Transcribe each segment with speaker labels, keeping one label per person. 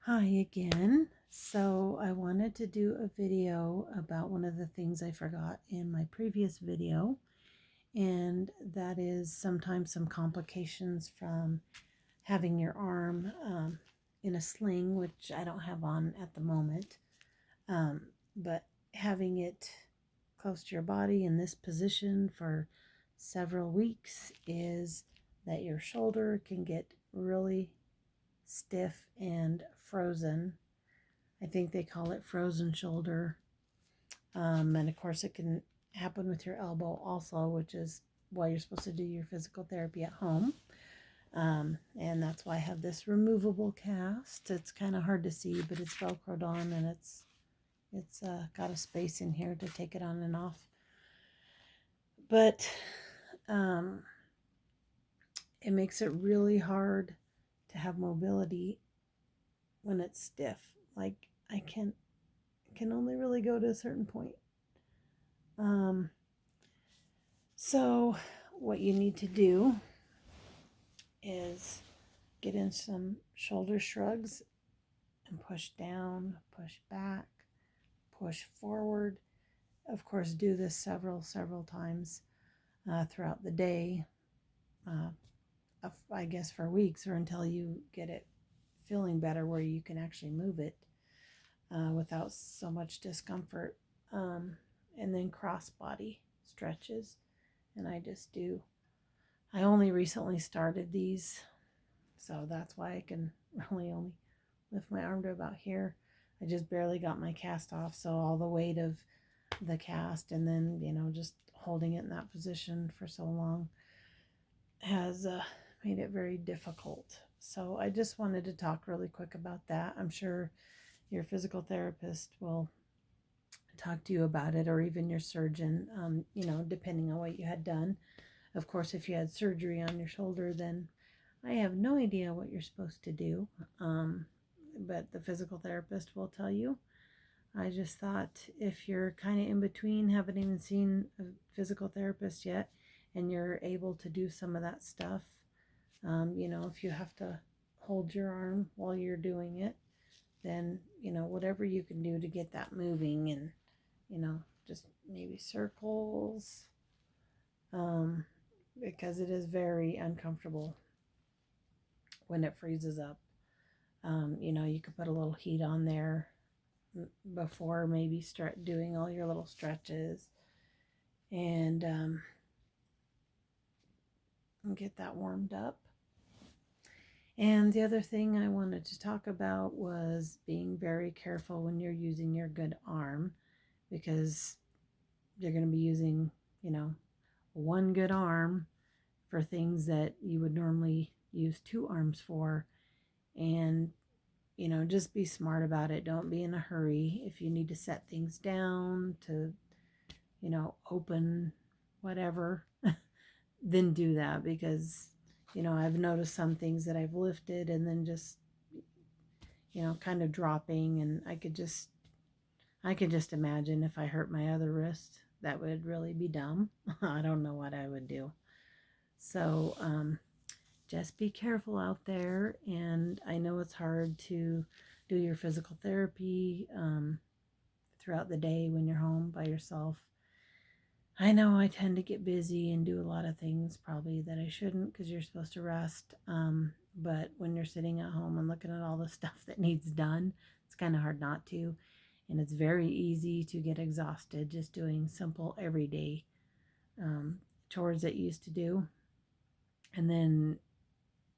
Speaker 1: Hi again. So I wanted to do a video about one of the things I forgot in my previous video, and that is sometimes some complications from having your arm in a sling, which I don't have on at the moment, but having it close to your body in this position for several weeks is that your shoulder can get really stiff and frozen. I think they call it frozen shoulder. And of course, it can happen with your elbow also, which is why you're supposed to do your physical therapy at home. And that's why I have this removable cast. It's kind of hard to see, but it's Velcroed on, and it's got a space in here to take it on and off. But it makes it really hard to have mobility when it's stiff. Like I can only really go to a certain point. So what you need to do is get in some shoulder shrugs and push down, push back, push forward. Of course, do this several times throughout the day, I guess for weeks or until you get it feeling better where you can actually move it without so much discomfort. And then cross body stretches. And I only recently started these, so that's why I can really only lift my arm to about here. I just barely got my cast off, so all the weight of the cast and then, just holding it in that position for so long has made it very difficult. So I just wanted to talk really quick about that. I'm sure your physical therapist will talk to you about it, or even your surgeon, depending on what you had done. Of course, if you had surgery on your shoulder, then I have no idea what you're supposed to do, but the physical therapist will tell you. I just thought if you're kind of in between, haven't even seen a physical therapist yet, and you're able to do some of that stuff, if you have to hold your arm while you're doing it, then, whatever you can do to get that moving and, just maybe circles, because it is very uncomfortable when it freezes up. You could put a little heat on there before maybe start doing all your little stretches and get that warmed up. And the other thing I wanted to talk about was being very careful when you're using your good arm, because you're going to be using, one good arm for things that you would normally use two arms for. And, just be smart about it. Don't be in a hurry. If you need to set things down to, open whatever, then do that, because, I've noticed some things that I've lifted and then just, kind of dropping, and I could just imagine if I hurt my other wrist, that would really be dumb. I don't know what I would do. So just be careful out there. And I know it's hard to do your physical therapy throughout the day when you're home by yourself. I know I tend to get busy and do a lot of things probably that I shouldn't, because you're supposed to rest. But when you're sitting at home and looking at all the stuff that needs done, it's kind of hard not to. And it's very easy to get exhausted just doing simple everyday chores that you used to do. And then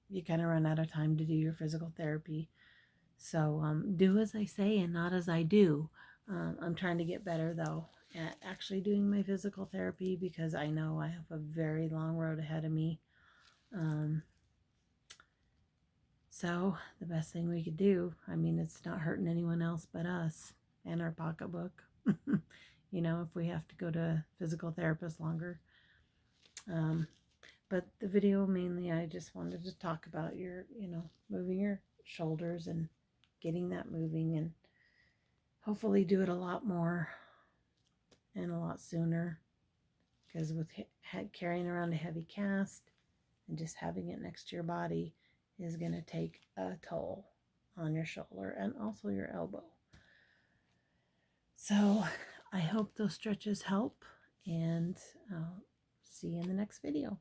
Speaker 1: you kind of run out of time to do your physical therapy. So do as I say and not as I do. I'm trying to get better, though, at actually doing my physical therapy, because I know I have a very long road ahead of me. So the best thing we could do, it's not hurting anyone else but us and our pocketbook, if we have to go to physical therapist longer. But the video mainly, I just wanted to talk about your, moving your shoulders and getting that moving, and hopefully do it a lot more and a lot sooner, because with carrying around a heavy cast and just having it next to your body is going to take a toll on your shoulder and also your elbow. So I hope those stretches help, and I'll see you in the next video.